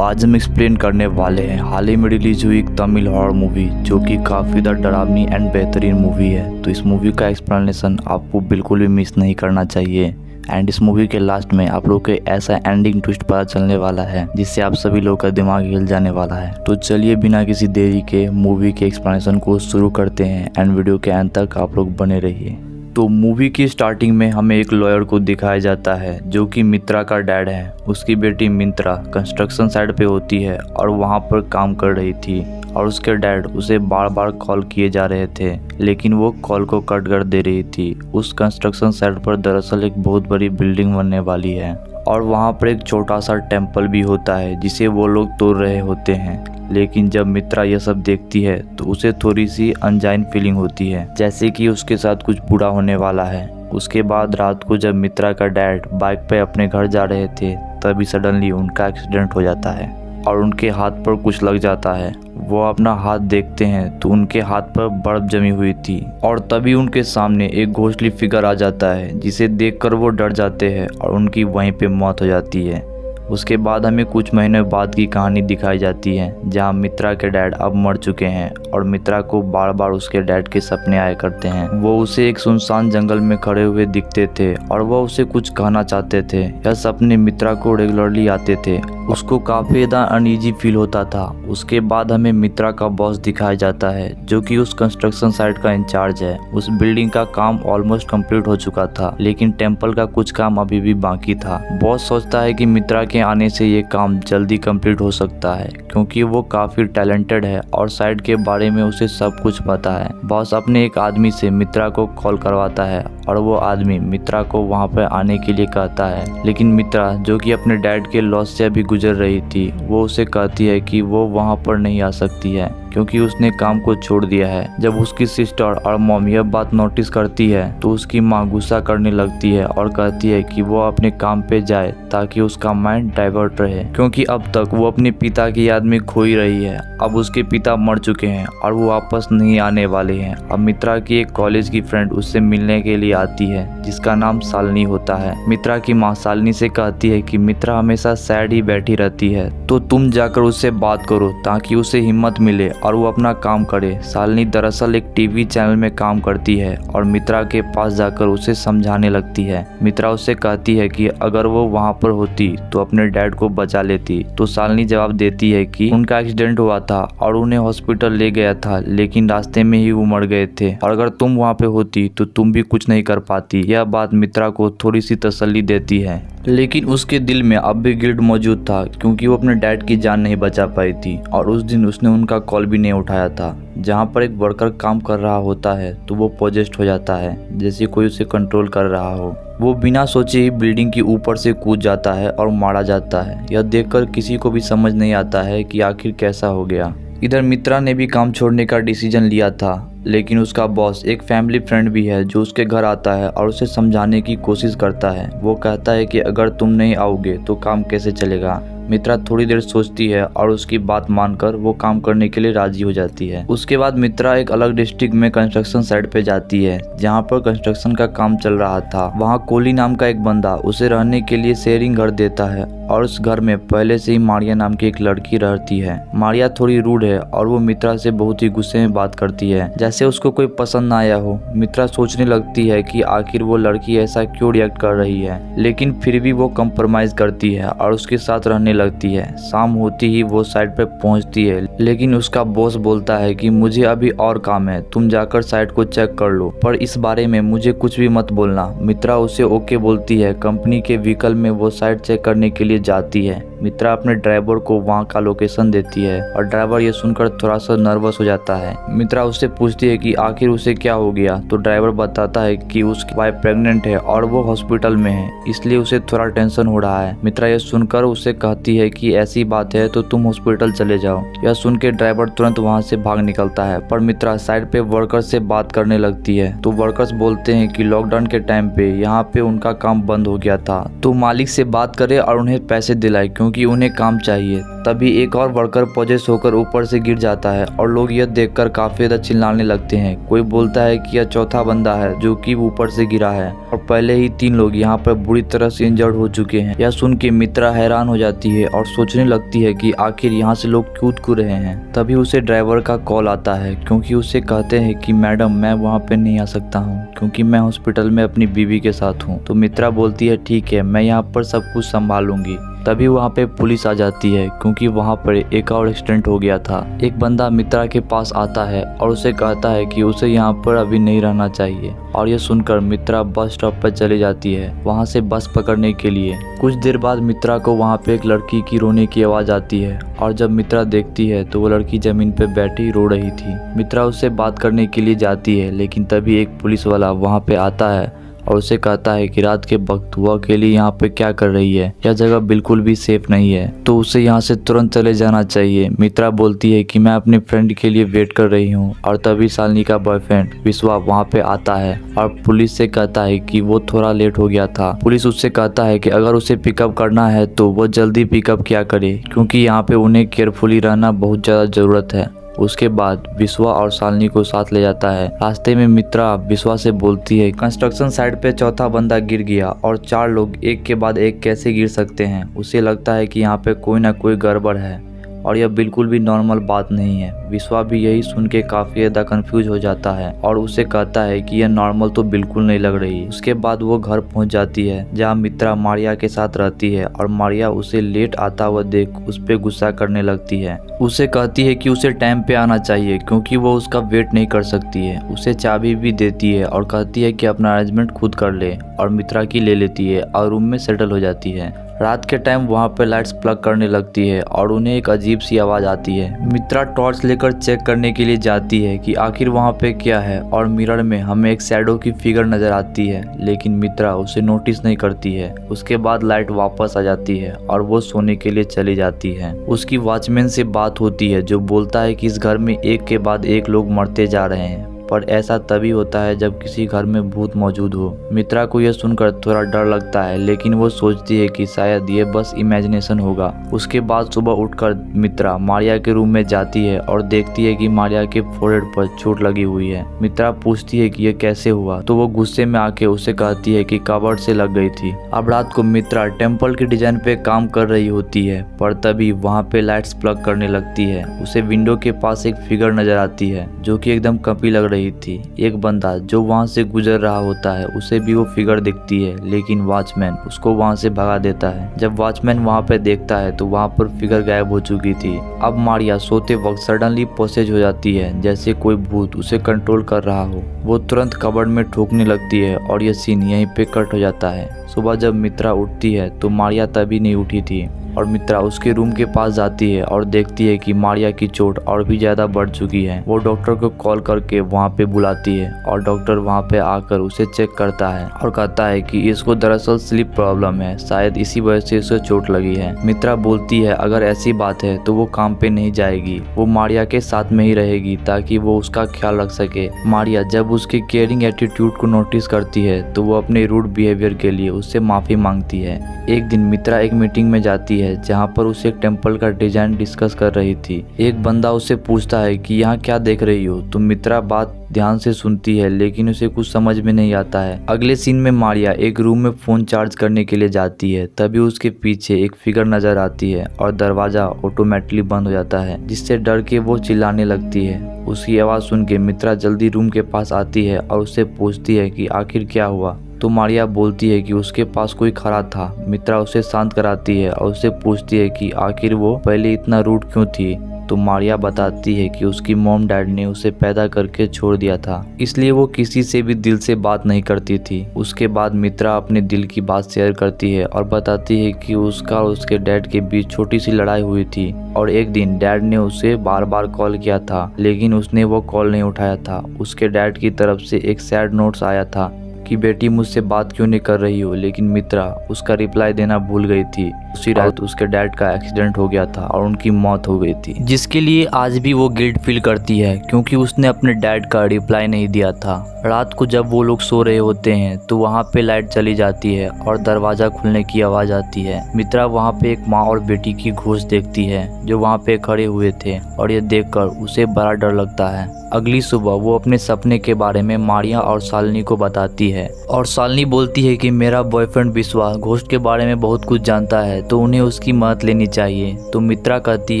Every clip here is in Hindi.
आज हम एक्सप्लेन करने वाले हैं हाल ही में रिलीज हुई एक तमिल हॉरर मूवी जो कि काफ़ी ज़्यादा डरावनी एंड बेहतरीन मूवी है। तो इस मूवी का एक्सप्लेनेशन आपको बिल्कुल भी मिस नहीं करना चाहिए। एंड इस मूवी के लास्ट में आप लोग के ऐसा एंडिंग ट्विस्ट पता चलने वाला है जिससे आप सभी लोग का दिमाग हिल जाने वाला है। तो चलिए बिना किसी देरी के मूवी के एक्सप्लेनेशन को शुरू करते हैं एंड वीडियो के अंत तक आप लोग बने रहिए। तो मूवी की स्टार्टिंग में हमें एक लॉयर को दिखाया जाता है जो कि मित्रा का डैड है। उसकी बेटी मित्रा कंस्ट्रक्शन साइट पे होती है और वहाँ पर काम कर रही थी और उसके डैड उसे बार बार कॉल किए जा रहे थे लेकिन वो कॉल को कट कर दे रही थी। उस कंस्ट्रक्शन साइट पर दरअसल एक बहुत बड़ी बिल्डिंग बनने वाली है और वहाँ पर एक छोटा सा टेम्पल भी होता है जिसे वो लोग तोड़ रहे होते हैं। लेकिन जब मित्रा यह सब देखती है तो उसे थोड़ी सी अनजाइन फीलिंग होती है जैसे कि उसके साथ कुछ बुरा होने वाला है। उसके बाद रात को जब मित्रा का डैड बाइक पे अपने घर जा रहे थे तभी सडनली उनका एक्सीडेंट हो जाता है और उनके हाथ पर कुछ लग जाता है। वो अपना हाथ देखते हैं तो उनके हाथ पर बर्फ जमी हुई थी और तभी उनके सामने एक घोस्टली फिगर आ जाता है जिसे देखकर वो डर जाते हैं और उनकी वहीं पे मौत हो जाती है। उसके बाद हमें कुछ महीने बाद की कहानी दिखाई जाती है जहां मित्रा के डैड अब मर चुके हैं और मित्रा को बार बार उसके डैड के सपने आया करते हैं। वो उसे एक सुनसान जंगल में खड़े हुए दिखते थे और वो उसे कुछ कहना चाहते थे। यह सपने मित्रा को रेगुलरली आते थे। उसको काफ़ी ज़्यादा अनईजी फील होता था। उसके बाद हमें मित्रा का बॉस दिखाया जाता है जो कि उस कंस्ट्रक्शन साइट का इंचार्ज है। उस बिल्डिंग का काम ऑलमोस्ट कंप्लीट हो चुका था लेकिन टेम्पल का कुछ काम अभी भी बाकी था। बॉस सोचता है कि मित्रा के आने से ये काम जल्दी कंप्लीट हो सकता है क्योंकि वो काफ़ी टैलेंटेड है और साइट के बारे में उसे सब कुछ पता है। बॉस अपने एक आदमी से मित्रा को कॉल करवाता है और वो आदमी मित्रा को वहाँ पर आने के लिए कहता है। लेकिन मित्रा जो कि अपने डैड के लॉस से अभी गुजर रही थी वो उसे कहती है कि वो वहाँ पर नहीं आ सकती है क्योंकि उसने काम को छोड़ दिया है। जब उसकी सिस्टर और मॉम यह बात नोटिस करती है तो उसकी माँ गुस्सा करने लगती है और कहती है कि वो अपने काम पे जाए ताकि उसका माइंड डाइवर्ट रहे क्योंकि अब तक वो अपने पिता की याद में खोई रही है। अब उसके पिता मर चुके हैं और वो वापस नहीं आने वाले हैं। अब मित्रा की एक कॉलेज की फ्रेंड उससे मिलने के लिए आती है जिसका नाम शालिनी होता है। मित्रा की माँ शालिनी से कहती है कि मित्रा हमेशा सैड ही बैठी रहती है तो तुम जाकर उससे बात करो ताकि उसे हिम्मत मिले और वो अपना काम करे। शालिनी दरअसल एक टीवी चैनल में काम करती है और मित्रा के पास जाकर उसे समझाने लगती है। मित्रा उससे कहती है कि अगर वो वहाँ पर होती तो अपने डैड को बचा लेती। तो शालिनी जवाब देती है कि उनका एक्सीडेंट हुआ था और उन्हें हॉस्पिटल ले गया था लेकिन रास्ते में ही वो मर गए थे और अगर तुम वहाँ पे होती तो तुम भी कुछ नहीं कर पाती। यह बात मित्रा को थोड़ी सी तसल्ली देती है लेकिन उसके दिल में अब भी गिल्ट मौजूद था क्योंकि वो अपने डैड की जान नहीं बचा पाई थी और उस दिन उसने उनका कॉल भी नहीं उठाया था। जहाँ पर एक वर्कर काम कर रहा होता है तो वो पोजेस्ट हो जाता है जैसे कोई उसे कंट्रोल कर रहा हो। वो बिना सोचे ही बिल्डिंग के ऊपर से कूद जाता है और मारा जाता है। यह देखकर किसी को भी समझ नहीं आता है कि आखिर कैसा हो गया। इधर मित्रा ने भी काम छोड़ने का डिसीजन लिया था लेकिन उसका बॉस एक फैमिली फ्रेंड भी है जो उसके घर आता है और उसे समझाने की कोशिश करता है। वो कहता है कि अगर तुम नहीं आओगे तो काम कैसे चलेगा। मित्रा थोड़ी देर सोचती है और उसकी बात मानकर वो काम करने के लिए राजी हो जाती है। उसके बाद मित्रा एक अलग डिस्ट्रिक्ट में कंस्ट्रक्शन साइट पे जाती है जहाँ पर कंस्ट्रक्शन का काम चल रहा था। वहाँ कोली नाम का एक बंदा उसे रहने के लिए शेयरिंग घर देता है और उस घर में पहले से ही मारिया नाम की एक लड़की रहती है। मारिया थोड़ी रूड है और वो मित्रा से बहुत ही गुस्से में बात करती है जैसे उसको कोई पसंद ना आया हो। मित्रा सोचने लगती है कि आखिर वो लड़की ऐसा क्यों रिएक्ट कर रही है लेकिन फिर भी वो कंप्रोमाइज करती है और उसके साथ रहने लगती है। शाम होती ही वो साइट पे पहुंचती है लेकिन उसका बॉस बोलता है कि मुझे अभी और काम है, तुम जाकर साइट को चेक कर लो पर इस बारे में मुझे कुछ भी मत बोलना। मित्रा उसे ओके बोलती है। कंपनी के व्हीकल में वो साइट चेक करने के लिए जाती है। मित्रा अपने ड्राइवर को वहाँ का लोकेशन देती है और ड्राइवर ये सुनकर थोड़ा सा नर्वस हो जाता है। मित्रा उससे पूछती है कि आखिर उसे क्या हो गया तो ड्राइवर बताता है कि उसकी वाइफ प्रेग्नेंट है और वो हॉस्पिटल में है इसलिए उसे थोड़ा टेंशन हो रहा है। मित्रा ये सुनकर उसे कहती है कि ऐसी बात है तो तुम हॉस्पिटल चले जाओ। यह सुन के ड्राइवर तुरंत वहाँ से भाग निकलता है पर मित्रा साइड पे वर्कर्स से बात करने लगती है तो वर्कर्स बोलते हैं कि लॉकडाउन के टाइम पे यहाँ पे उनका काम बंद हो गया था तो मालिक से बात करे और उन्हें पैसे दिलाए क्योंकि उन्हें काम चाहिए। तभी एक और वर्कर पॉजेस होकर ऊपर से गिर जाता है और लोग यह देखकर काफी ज्यादा चिल्लाने लगते हैं। कोई बोलता है कि यह चौथा बंदा है जो कि ऊपर से गिरा है और पहले ही 3 लोग यहाँ पर बुरी तरह से इंजर्ड हो चुके हैं। यह सुन के मित्रा हैरान हो जाती है और सोचने लगती है कि आखिर यहाँ से लोग क्यों रहे हैं। तभी उसे ड्राइवर का कॉल आता है क्योंकि उसे कहते हैं कि मैडम मैं वहाँ पे नहीं आ सकता हूँ क्योंकि मैं हॉस्पिटल में अपनी बीवी के साथ हूँ। तो मित्रा बोलती है ठीक है, मैं यहाँ पर सब कुछ संभालूंगी। तभी वहाँ पे पुलिस आ जाती है क्योंकि वहाँ पर एक और एक्सीडेंट हो गया था। एक बंदा मित्रा के पास आता है और उसे कहता है कि उसे यहाँ पर अभी नहीं रहना चाहिए और यह सुनकर मित्रा बस स्टॉप पर चली जाती है वहाँ से बस पकड़ने के लिए। कुछ देर बाद मित्रा को वहाँ पे एक लड़की की रोने की आवाज़ आती है और जब मित्रा देखती है तो वो लड़की जमीन पे बैठी रो रही थी। मित्रा उससे बात करने के लिए जाती है लेकिन तभी एक पुलिस वाला वहाँ पे आता है और उसे कहता है कि रात के वक्त वो अकेली यहाँ पे क्या कर रही है, यह जगह बिल्कुल भी सेफ नहीं है तो उसे यहाँ से तुरंत चले जाना चाहिए। मित्रा बोलती है कि मैं अपने फ्रेंड के लिए वेट कर रही हूँ और तभी शालिनी का बॉयफ्रेंड विश्वा वहाँ पे आता है और पुलिस से कहता है कि वो थोड़ा लेट हो गया था। पुलिस उससे कहता है कि अगर उसे पिकअप करना है तो वो जल्दी पिकअप किया करे क्योंकि यहाँ पे उन्हें केयरफुली रहना बहुत ज़्यादा ज़रूरत है। उसके बाद विश्वा और शालिनी को साथ ले जाता है। रास्ते में मित्रा विश्वा से बोलती है कंस्ट्रक्शन साइट पे चौथा बंदा गिर गया और 4 लोग एक के बाद एक कैसे गिर सकते हैं। उसे लगता है कि यहाँ पे कोई ना कोई गड़बड़ है और यह बिल्कुल भी नॉर्मल बात नहीं है। विश्वा भी यही सुन के काफी ज्यादा कंफ्यूज हो जाता है और उसे कहता है कि यह नॉर्मल तो बिल्कुल नहीं लग रही। उसके बाद वो घर पहुंच जाती है जहां मित्रा मारिया के साथ रहती है और मारिया उसे लेट आता हुआ देख उस पे गुस्सा करने लगती है। उसे कहती है कि उसे टाइम पे आना चाहिए क्योंकि वो उसका वेट नहीं कर सकती है। उसे चाबी भी देती है और कहती है कि अपना अरेंजमेंट खुद कर ले और मित्रा की ले लेती है और रूम में सेटल हो जाती है। रात के टाइम वहाँ पे लाइट्स प्लग करने लगती है और उन्हें एक अजीब सी आवाज़ आती है। मित्रा टॉर्च लेकर चेक करने के लिए जाती है कि आखिर वहाँ पे क्या है और मिरर में हमें एक शैडो की फिगर नजर आती है लेकिन मित्रा उसे नोटिस नहीं करती है। उसके बाद लाइट वापस आ जाती है और वो सोने के लिए चली जाती है। उसकी वॉचमैन से बात होती है जो बोलता है कि इस घर में एक के बाद एक लोग मरते जा रहे हैं पर ऐसा तभी होता है जब किसी घर में भूत मौजूद हो। मित्रा को यह सुनकर थोड़ा डर लगता है लेकिन वो सोचती है कि शायद ये बस इमेजिनेशन होगा। उसके बाद सुबह उठकर मित्रा मारिया के रूम में जाती है और देखती है कि मारिया के फोrehead पर चोट लगी हुई है। मित्रा पूछती है कि यह कैसे हुआ तो वो गुस्से में आके उसे कहती है कि कबर्ड से लग गई थी। अब रात को मित्रा टेम्पल के डिजाइन पे काम कर रही होती है पर तभी वहाँ पे लाइट्स प्लग करने लगती है। उसे विंडो के पास एक फिगर नजर आती है जो कि एकदम कपी लग रही थी। एक बंदा जो वहां से गुजर रहा होता है उसे भी वो फिगर दिखती है लेकिन वॉचमैन उसको वहां से भगा देता है। जब वॉचमैन वहां पे देखता है तो वहां पर फिगर गायब हो चुकी थी। अब मारिया सोते वक्त सडनली पोसेज हो जाती है जैसे कोई भूत उसे कंट्रोल कर रहा हो। वो तुरंत कबर्ड में ठोकने लगती है और यह सीन यहीं पे कट हो जाता है। सुबह जब मित्रा उठती है तो मारिया तभी नहीं उठी थी और मित्रा उसके रूम के पास जाती है और देखती है कि मारिया की चोट और भी ज्यादा बढ़ चुकी है। वो डॉक्टर को कॉल करके वहाँ पे बुलाती है और डॉक्टर वहाँ पे आकर उसे चेक करता है और कहता है कि इसको दरअसल स्लीप प्रॉब्लम है, शायद इसी वजह से उसे चोट लगी है। मित्रा बोलती है अगर ऐसी बात है तो वो काम पे नहीं जाएगी, वो मारिया के साथ में ही रहेगी ताकि वो उसका ख्याल रख सके। मारिया जब उसके केयरिंग एटीट्यूड को नोटिस करती है तो वो अपने रूड बिहेवियर के लिए उससे माफी मांगती है। एक दिन मित्रा एक मीटिंग में जाती है जहाँ पर उसे एक टेम्पल का डिजाइन डिस्कस कर रही थी। एक बंदा उससे पूछता है कि यहाँ क्या देख रही हो, तो मित्रा बात ध्यान से सुनती है लेकिन उसे कुछ समझ में नहीं आता है। अगले सीन में मारिया एक रूम में फोन चार्ज करने के लिए जाती है तभी उसके पीछे एक फिगर नजर आती है और दरवाजा ऑटोमेटिकली बंद हो जाता है जिससे डर के वो चिल्लाने लगती है। उसकी आवाज सुन के मित्रा जल्दी रूम के पास आती है और उससे पूछती है कि आखिर क्या हुआ। तो मारिया बोलती है कि उसके पास कोई खड़ा था। मित्रा उसे शांत कराती है और उससे पूछती है कि आखिर वो पहले इतना रूड क्यों थी। तो मारिया बताती है कि उसकी मॉम डैड ने उसे पैदा करके छोड़ दिया था, इसलिए वो किसी से भी दिल से बात नहीं करती थी। उसके बाद मित्रा अपने दिल की बात शेयर करती है और बताती है कि उसका और उसके डैड के बीच छोटी सी लड़ाई हुई थी और एक दिन डैड ने उसे बार बार कॉल किया था लेकिन उसने वो कॉल नहीं उठाया था। उसके डैड की तरफ से एक सैड नोट्स आया था कि बेटी मुझसे बात क्यों नहीं कर रही हो, लेकिन मित्रा उसका रिप्लाई देना भूल गई थी। उसी रात उसके डैड का एक्सीडेंट हो गया था और उनकी मौत हो गई थी, जिसके लिए आज भी वो गिल्ट फील करती है क्योंकि उसने अपने डैड का रिप्लाई नहीं दिया था। रात को जब वो लोग सो रहे होते हैं तो वहाँ पे लाइट चली जाती है और दरवाजा खुलने की आवाज आती है। मित्रा वहाँ पे एक माँ और बेटी की घोष देखती है जो वहाँ पे खड़े हुए थे और ये देखकर उसे बड़ा डर लगता है। अगली सुबह वो अपने सपने के बारे में मारिया और शालिनी को बताती है और शालिनी बोलती है कि मेरा बॉयफ्रेंड विश्वा घोस्ट के बारे में बहुत कुछ जानता है तो उन्हें उसकी मदद लेनी चाहिए। तो मित्रा कहती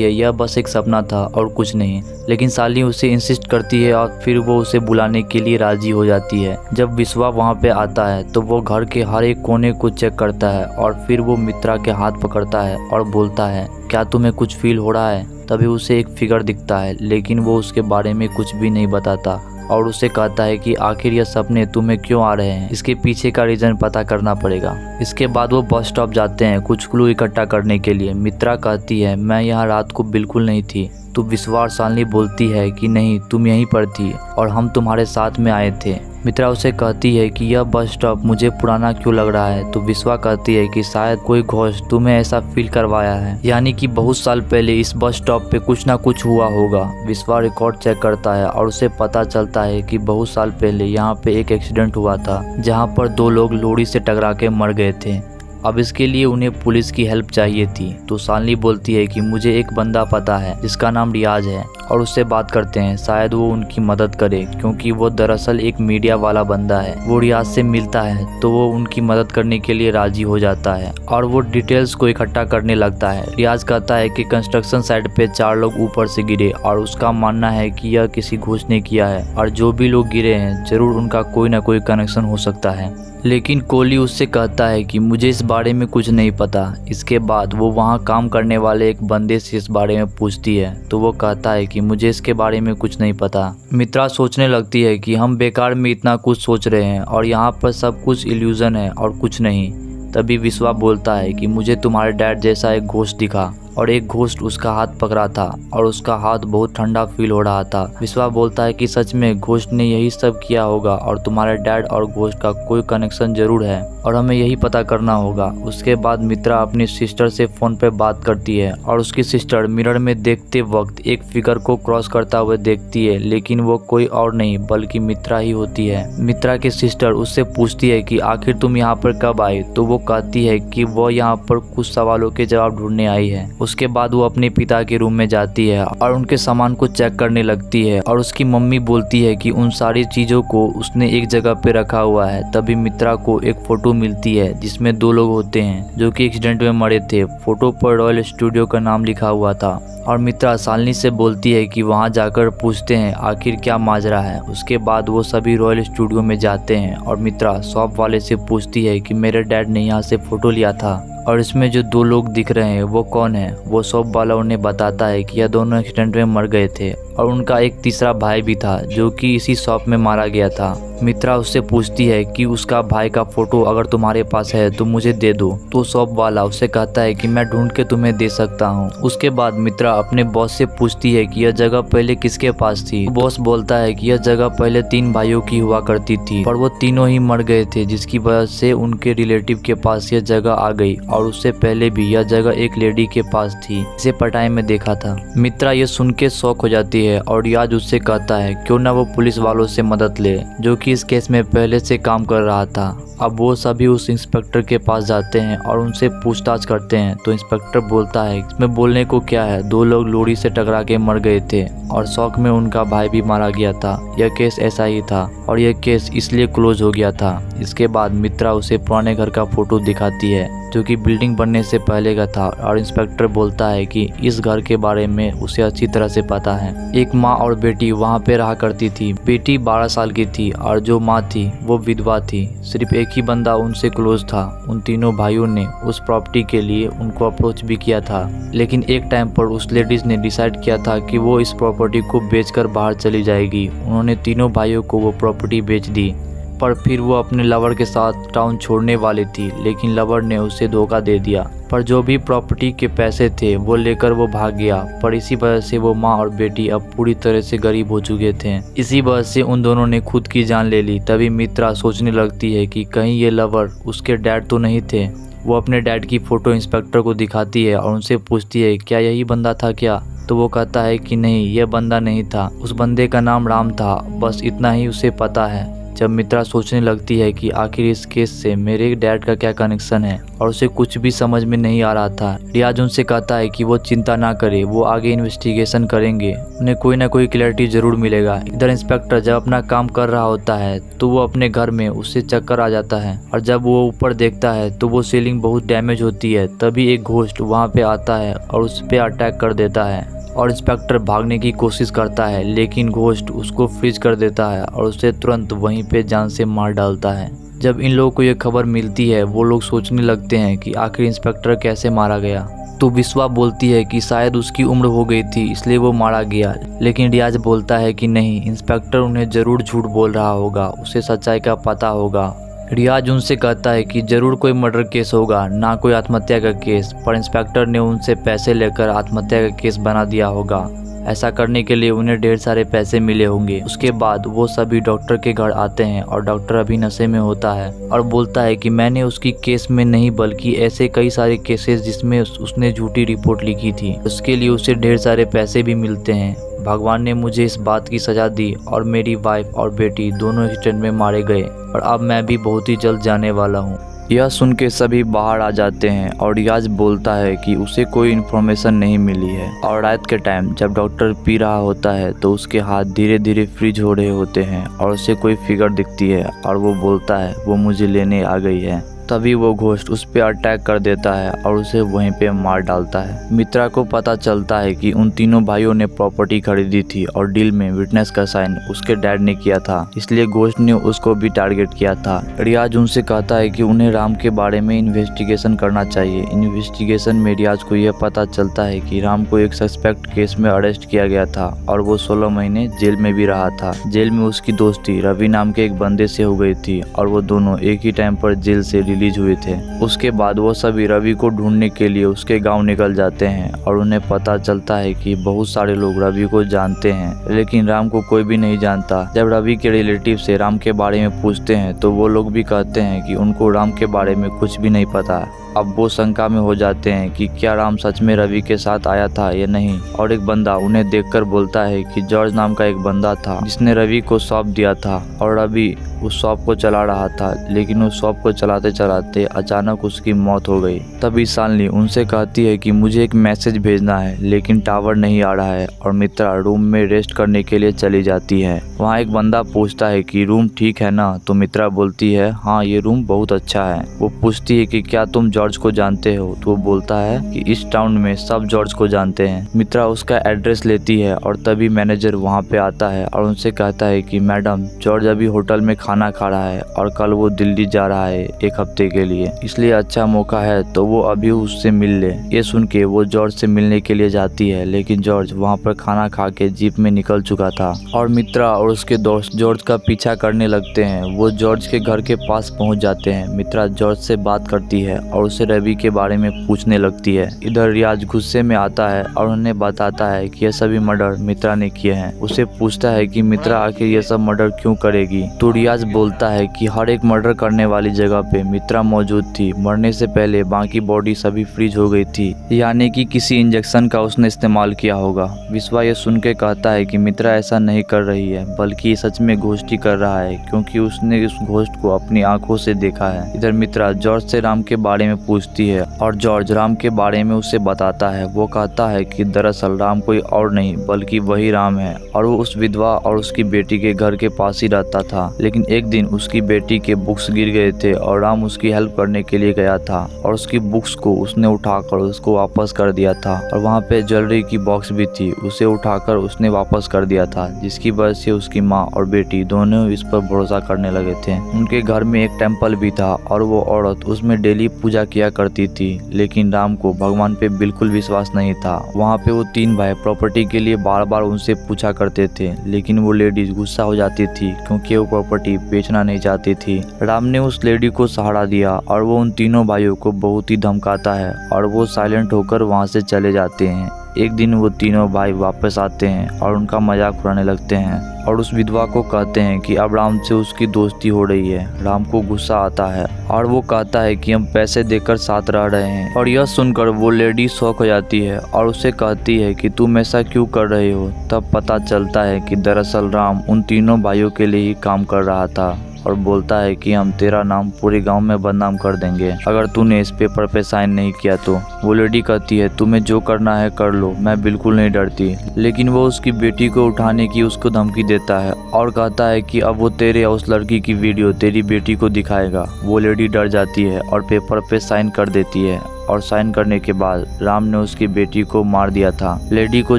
है यह बस एक सपना था और कुछ नहीं, लेकिन शालिनी उसे इंसिस्ट करती है और फिर वो उसे बुलाने के लिए राजी हो जाती है। जब विश्वा वहाँ पे आता है तो वो घर के हर एक कोने को चेक करता है और फिर वो मित्रा के हाथ पकड़ता है और बोलता है क्या तुम्हें कुछ फील हो रहा है। तभी उसे एक फिगर दिखता है लेकिन वो उसके बारे में कुछ भी नहीं बताता और उसे कहता है कि आखिर यह सपने तुम्हें क्यों आ रहे हैं, इसके पीछे का रीजन पता करना पड़ेगा। इसके बाद वो बस स्टॉप जाते हैं कुछ क्लू इकट्ठा करने के लिए। मित्रा कहती है मैं यहाँ रात को बिल्कुल नहीं थी। तो विश्वा शालिनी बोलती है कि नहीं तुम यहीं पर थी और हम तुम्हारे साथ में आए थे। मित्रा उसे कहती है कि यह बस स्टॉप मुझे पुराना क्यों लग रहा है। तो विश्वा कहती है कि शायद कोई घोस्ट तुम्हें ऐसा फील करवाया है, यानी कि बहुत साल पहले इस बस स्टॉप पे कुछ ना कुछ हुआ होगा। विश्वा रिकॉर्ड चेक करता है और उसे पता चलता है कि बहुत साल पहले यहाँ पे एक एक्सीडेंट हुआ था जहाँ पर 2 लोग लॉरी से टकरा के मर गए थे। अब इसके लिए उन्हें पुलिस की हेल्प चाहिए थी। तो शालिनी बोलती है कि मुझे एक बंदा पता है जिसका नाम रियाज है और उससे बात करते हैं, शायद वो उनकी मदद करे क्योंकि वो दरअसल एक मीडिया वाला बंदा है। वो रियाज से मिलता है तो वो उनकी मदद करने के लिए राजी हो जाता है और वो डिटेल्स को इकट्ठा करने लगता है। रियाज कहता है कि कंस्ट्रक्शन साइट पे 4 लोग ऊपर से गिरे और उसका मानना है कि यह किसी घोस्ट ने किया है और जो भी लोग गिरे हैं जरूर उनका कोई ना कोई कनेक्शन हो सकता है। लेकिन कोहली उससे कहता है कि मुझे इस बारे में कुछ नहीं पता। इसके बाद वो वहाँ काम करने वाले एक बंदे से इस बारे में पूछती है तो वो कहता है कि मुझे इसके बारे में कुछ नहीं पता। मित्रा सोचने लगती है कि हम बेकार में इतना कुछ सोच रहे हैं और यहाँ पर सब कुछ इल्यूजन है और कुछ नहीं। तभी विश्वा बोलता है कि मुझे तुम्हारे डैड जैसा एक घोस्ट दिखा और एक घोस्ट उसका हाथ पकड़ा था और उसका हाथ बहुत ठंडा फील हो रहा था। विश्वा बोलता है कि सच में घोस्ट ने यही सब किया होगा और तुम्हारे डैड और घोस्ट का कोई कनेक्शन जरूर है और हमें यही पता करना होगा। उसके बाद मित्रा अपनी सिस्टर से फोन पे बात करती है और उसकी सिस्टर मिरर में देखते वक्त एक फिगर को क्रॉस करता हुए देखती है, लेकिन वो कोई और नहीं बल्कि मित्रा ही होती है। मित्रा की सिस्टर उससे पूछती है कि आखिर तुम यहाँ पर कब आई। तो वो कहती है कि वो यहाँ पर कुछ सवालों के जवाब ढूंढने आई है। उसके बाद वो अपने पिता के रूम में जाती है और उनके सामान को चेक करने लगती है और उसकी मम्मी बोलती है कि उन सारी चीजों को उसने एक जगह पे रखा हुआ है। तभी मित्रा को एक फोटो मिलती है जिसमें 2 लोग होते हैं जो कि एक्सीडेंट में मरे थे। फोटो पर रॉयल स्टूडियो का नाम लिखा हुआ था और मित्रा शालिनी से बोलती है कि वहां जाकर पूछते हैं आखिर क्या माजरा है। उसके बाद वो सभी रॉयल स्टूडियो में जाते हैं और मित्रा शॉप वाले से पूछती है कि मेरे डैड ने यहाँ से फोटो लिया था और इसमें जो 2 लोग दिख रहे हैं वो कौन है। वो शॉप वाला उन्हें बताता है कि यह दोनों एक्सीडेंट में मर गए थे और उनका एक तीसरा भाई भी था जो कि इसी शॉप में मारा गया था। मित्रा उससे पूछती है कि उसका भाई का फोटो अगर तुम्हारे पास है तो मुझे दे दो। तो शॉप वाला उससे कहता है कि मैं ढूंढ के तुम्हें दे सकता हूँ। उसके बाद मित्रा अपने बॉस से पूछती है कि यह जगह पहले किसके पास थी। बॉस बोलता है कि यह जगह पहले 3 भाइयों की हुआ करती थी पर वो तीनों ही मर गए थे, जिसकी वजह से उनके रिलेटिव के पास यह जगह आ गई और उससे पहले भी यह जगह एक लेडी के पास थी जिसे पटाई में देखा था। मित्रा ये सुन के शौक हो जाती है और रियाज उससे कहता है क्यों ना वो पुलिस वालों से मदद ले जो कि इस केस में पहले से काम कर रहा था। अब वो सभी उस इंस्पेक्टर के पास जाते हैं और उनसे पूछताछ करते हैं। तो इंस्पेक्टर बोलता है इसमें बोलने को क्या है, 2 लोग लॉरी से टकरा के मर गए थे और शौक में उनका भाई भी मारा गया था। यह केस ऐसा ही था और यह केस इसलिए क्लोज हो गया था। इसके बाद मित्रा उसे पुराने घर का फोटो दिखाती है जो कि बिल्डिंग बनने से पहले का था और इंस्पेक्टर बोलता है कि इस घर के बारे में उसे अच्छी तरह से पता है। एक माँ और बेटी वहाँ पे रहा करती थी। बेटी 12 साल की थी और जो माँ थी वो विधवा थी। सिर्फ एक ही बंदा उनसे क्लोज था। उन तीनों भाइयों ने उस प्रॉपर्टी के लिए उनको अप्रोच भी किया था, लेकिन एक टाइम पर उस लेडीज ने डिसाइड किया था कि वो इस प्रॉपर्टी को बेचकर बाहर चली जाएगी। उन्होंने तीनों भाइयों को वो प्रॉपर्टी बेच दी पर फिर वो अपने लवर के साथ टाउन छोड़ने वाली थी, लेकिन लवर ने उसे धोखा दे दिया। पर जो भी प्रॉपर्टी के पैसे थे वो लेकर वो भाग गया। पर इसी वजह से वो माँ और बेटी अब पूरी तरह से गरीब हो चुके थे। इसी वजह से उन दोनों ने खुद की जान ले ली। तभी मित्रा सोचने लगती है कि कहीं ये लवर उसके डैड तो नहीं थे। वो अपने डैड की फ़ोटो इंस्पेक्टर को दिखाती है और उनसे पूछती है क्या यही बंदा था क्या। तो वो कहता है कि नहीं, यह बंदा नहीं था, उस बंदे का नाम राम था, बस इतना ही उसे पता है। जब मित्रा सोचने लगती है कि आखिर इस केस से मेरे डैड का क्या कनेक्शन है और उसे कुछ भी समझ में नहीं आ रहा था, रियाज उनसे कहता है कि वो चिंता ना करे, वो आगे इन्वेस्टिगेशन करेंगे, उन्हें कोई ना कोई क्लैरिटी जरूर मिलेगा। इधर इंस्पेक्टर जब अपना काम कर रहा होता है तो वो अपने घर में उससे चक्कर आ जाता है और जब वो ऊपर देखता है तो वो सीलिंग बहुत डैमेज होती है। तभी एक घोस्ट वहाँ पे आता है और उस पर अटैक कर देता है और इंस्पेक्टर भागने की कोशिश करता है, लेकिन घोस्ट उसको फ्रीज कर देता है और उसे तुरंत वहीं पे जान से मार डालता है। जब इन लोगों को ये खबर मिलती है वो लोग सोचने लगते हैं कि आखिर इंस्पेक्टर कैसे मारा गया। तो विश्वा बोलती है कि शायद उसकी उम्र हो गई थी इसलिए वो मारा गया, लेकिन रियाज बोलता है कि नहीं, इंस्पेक्टर उन्हें जरूर झूठ बोल रहा होगा, उसे सच्चाई का पता होगा। रियाज उनसे कहता है कि जरूर कोई मर्डर केस होगा, ना कोई आत्महत्या का केस, पर इंस्पेक्टर ने उनसे पैसे लेकर आत्महत्या का केस बना दिया होगा। ऐसा करने के लिए उन्हें ढेर सारे पैसे मिले होंगे। उसके बाद वो सभी डॉक्टर के घर आते हैं और डॉक्टर अभी नशे में होता है और बोलता है कि मैंने उसकी केस में नहीं बल्कि ऐसे कई सारे केसेस जिसमें उसने झूठी रिपोर्ट लिखी थी, उसके लिए उसे ढेर सारे पैसे भी मिलते हैं। भगवान ने मुझे इस बात की सजा दी और मेरी वाइफ और बेटी दोनों एक्सीडेंट में मारे गए और अब मैं भी बहुत ही जल्द जाने वाला हूँ। यह सुन के सभी बाहर आ जाते हैं और रियाज बोलता है कि उसे कोई इन्फॉर्मेशन नहीं मिली है। और रात के टाइम जब डॉक्टर पी रहा होता है तो उसके हाथ धीरे धीरे फ्रीज हो रहे होते हैं और उसे कोई फिगर दिखती है और वो बोलता है वो मुझे लेने आ गई है। तभी वो घोस्ट उस पर अटैक कर देता है और उसे वहीं पे मार डालता है। मित्रा को पता चलता है कि उन तीनों भाइयों ने प्रॉपर्टी खरीदी थी और डील में विटनेस का साइन उसके डैड ने किया था, इसलिए घोस्ट ने उसको भी टारगेट किया था। रियाज उनसे कहता है कि उन्हें राम के बारे में इन्वेस्टिगेशन करना चाहिए। इन्वेस्टिगेशन में रियाज को यह पता चलता है कि राम को एक सस्पेक्ट केस में अरेस्ट किया गया था और वो 16 महीने जेल में भी रहा था। जेल में उसकी दोस्ती रवि नाम के एक बंदे से हो गई थी और वो दोनों एक ही टाइम पर जेल से रिलीज हुए थे। उसके बाद वो सभी रवि को ढूंढने के लिए उसके गांव निकल जाते हैं और उन्हें पता चलता है कि बहुत सारे लोग रवि को जानते हैं, लेकिन राम को कोई भी नहीं जानता। जब रवि के रिलेटिव से राम के बारे में पूछते हैं तो वो लोग भी कहते हैं कि उनको राम के बारे में कुछ भी नहीं पता। अब वो शंका में हो जाते हैं कि क्या राम सच में रवि के साथ आया था या नहीं। और एक बंदा उन्हें देखकर बोलता है कि जॉर्ज नाम का एक बंदा था जिसने रवि को शॉप दिया था और रवि उस शॉप को चला रहा था, लेकिन उस शॉप को चलाते चलाते अचानक उसकी मौत हो गई। तभी शालिनी उनसे कहती है कि मुझे एक मैसेज भेजना है लेकिन टावर नहीं आ रहा है और मित्रा रूम में रेस्ट करने के लिए चली जाती है। वहाँ एक बंदा पूछता है कि रूम ठीक है ना, तो मित्रा बोलती है हाँ ये रूम बहुत अच्छा है। वो पूछती है कि क्या तुम जॉर्ज को जानते हो, तो वो बोलता है कि इस टाउन में सब जॉर्ज को जानते हैं। मित्रा उसका एड्रेस लेती है और तभी मैनेजर वहाँ पे आता है और उनसे कहता है कि मैडम जॉर्ज अभी होटल में खाना खा रहा है और कल वो दिल्ली जा रहा है एक हफ्ते के लिए, इसलिए अच्छा मौका है तो वो अभी उससे मिल ले। ये सुन के वो जॉर्ज से मिलने के लिए जाती है, लेकिन जॉर्ज वहाँ पर खाना खा के जीप में निकल चुका था और मित्रा और उसके दोस्त जॉर्ज का पीछा करने लगते हैं। वो जॉर्ज के घर के पास पहुँच जाते हैं। मित्रा जॉर्ज से बात करती है और उसे रवि के बारे में पूछने लगती है। इधर रियाज गुस्से में आता है और उन्हें बताता है कि ये सभी मर्डर मित्रा ने किए हैं। उसे पूछता है कि मित्रा आखिर ये सब मर्डर क्यों करेगी, तो रियाज बोलता है कि हर एक मर्डर करने वाली जगह पे मित्रा मौजूद थी। मरने से पहले बाकी बॉडी सभी फ्रीज हो गई थी, यानी कि किसी इंजेक्शन का उसने इस्तेमाल किया होगा। विश्वा ये सुन के कहता है कि मित्रा ऐसा नहीं कर रही है बल्कि सच में घोस्टी कर रहा है, क्योंकि उसने उस घोस्ट को अपनी आंखों से देखा है। इधर मित्रा जॉर्ज से राम के बारे में पूछती है और जॉर्ज राम के बारे में उसे बताता है। वो कहता है कि दरअसल राम कोई और नहीं बल्कि वही राम है और वो उस विधवा और उसकी बेटी के घर के पास ही रहता था, लेकिन एक दिन उसकी बेटी के बुक्स गिर गए थे और राम उसकी हेल्प करने के लिए गया था और उसकी बुक्स को उसने उठाकर उसको वापस कर दिया था और वहाँ पे ज्वेलरी की बॉक्स भी थी, उसे उठाकर उसने वापस कर दिया था, जिसकी वजह से उसकी माँ और बेटी दोनों इस पर भरोसा करने लगे थे। उनके घर में एक टेम्पल भी था और वो औरत उसमें डेली पूजा किया करती थी, लेकिन राम को भगवान पे बिल्कुल विश्वास नहीं था। वहाँ पे वो तीन भाई प्रॉपर्टी के लिए बार बार उनसे पूछा करते थे, लेकिन वो लेडीज गुस्सा हो जाती थी क्योंकि वो प्रॉपर्टी बेचना नहीं चाहती थी। राम ने उस लेडी को सहारा दिया और वो उन तीनों भाइयों को बहुत ही धमकाता है और वो साइलेंट होकर वहाँ से चले जाते हैं। एक दिन वो तीनों भाई वापस आते हैं और उनका मजाक उड़ाने लगते हैं और उस विधवा को कहते हैं कि अब राम से उसकी दोस्ती हो रही है। राम को गुस्सा आता है और वो कहता है कि हम पैसे देकर साथ रह रहे हैं और यह सुनकर वो लेडी शॉक हो जाती है और उसे कहती है कि तुम ऐसा क्यों कर रहे हो। तब पता चलता है कि दरअसल राम उन तीनों भाइयों के लिए ही काम कर रहा था और बोलता है कि हम तेरा नाम पूरे गांव में बदनाम कर देंगे अगर तूने इस पेपर पे साइन नहीं किया तो। वो लेडी कहती है तुम्हें जो करना है कर लो, मैं बिल्कुल नहीं डरती। लेकिन वो उसकी बेटी को उठाने की उसको धमकी देता है और कहता है कि अब वो तेरे और उस लड़की की वीडियो तेरी बेटी को दिखाएगा। वो लेडी डर जाती है और पेपर पे साइन कर देती है और साइन करने के बाद राम ने उसकी बेटी को मार दिया था। लेडी को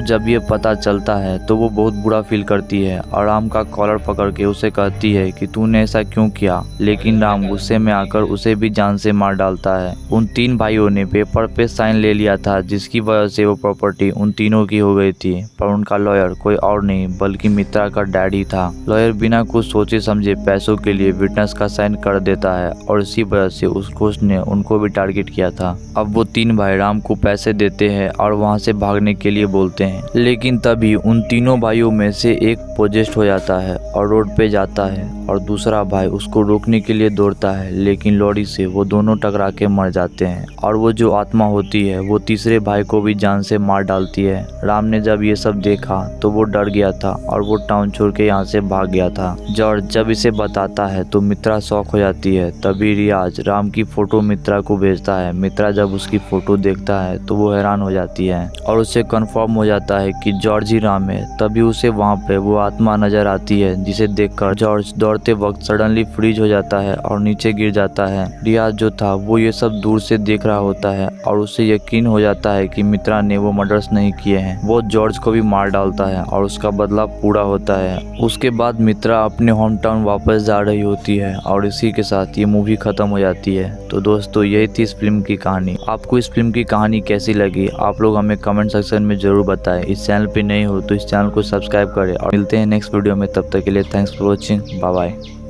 जब ये पता चलता है तो वो बहुत बुरा फील करती है और राम का कॉलर पकड़ के उसे कहती है कि तूने ऐसा क्यों किया। लेकिन राम गुस्से में आकर उसे भी जान से मार डालता है। उन तीन भाइयों ने पेपर पे साइन ले लिया था जिसकी वजह से वो प्रॉपर्टी उन तीनों की हो गई थी, पर उनका लॉयर कोई और नहीं बल्कि मित्रा का डैडी था। लॉयर बिना कुछ सोचे समझे पैसों के लिए विटनेस का साइन कर देता है और इसी वजह से उस घोष ने उनको भी टारगेट किया था। अब वो तीन भाई राम को पैसे देते हैं और वहाँ से भागने के लिए बोलते हैं, लेकिन तभी उन तीनों भाइयों में से एक पोजेस्ट हो जाता है और रोड पे जाता है और दूसरा भाई उसको रोकने के लिए दौड़ता है, लेकिन लॉरी से वो दोनों टकरा के मर जाते हैं और वो जो आत्मा होती है वो तीसरे भाई को भी जान से मार डालती है। राम ने जब ये सब देखा तो वो डर गया था और वो टाउन छोड़ के यहाँ से भाग गया था। जॉर्ज जब इसे बताता है तो मित्रा शॉक हो जाती है। तभी रियाज राम की फोटो मित्रा को भेजता है। मित्रा जब उसकी फोटो देखता है तो वो हैरान हो जाती है और उसे कंफर्म हो जाता है कि जॉर्ज ही राम है। तभी उसे वहाँ पे वो आत्मा नजर आती है जिसे देखकर जॉर्ज दौड़ते वक्त सडनली फ्रीज हो जाता है और नीचे गिर जाता है। रियाज जो था वो ये सब दूर से देख रहा होता है और उसे यकीन हो जाता है कि मित्रा ने वो मर्डर्स नहीं किए हैं। वो जॉर्ज को भी मार डालता है और उसका बदला पूरा होता है। उसके बाद मित्रा अपने होम टाउन वापस जा रही होती है और इसी के साथ ये मूवी खत्म हो जाती है। तो दोस्तों यही थी इस फिल्म की कहानी। आपको इस फिल्म की कहानी कैसी लगी आप लोग हमें कमेंट सेक्शन में जरूर बताएं। इस चैनल पे नए हो तो इस चैनल को सब्सक्राइब करें और मिलते हैं नेक्स्ट वीडियो में। तब तक के लिए thanks for watching, bye bye.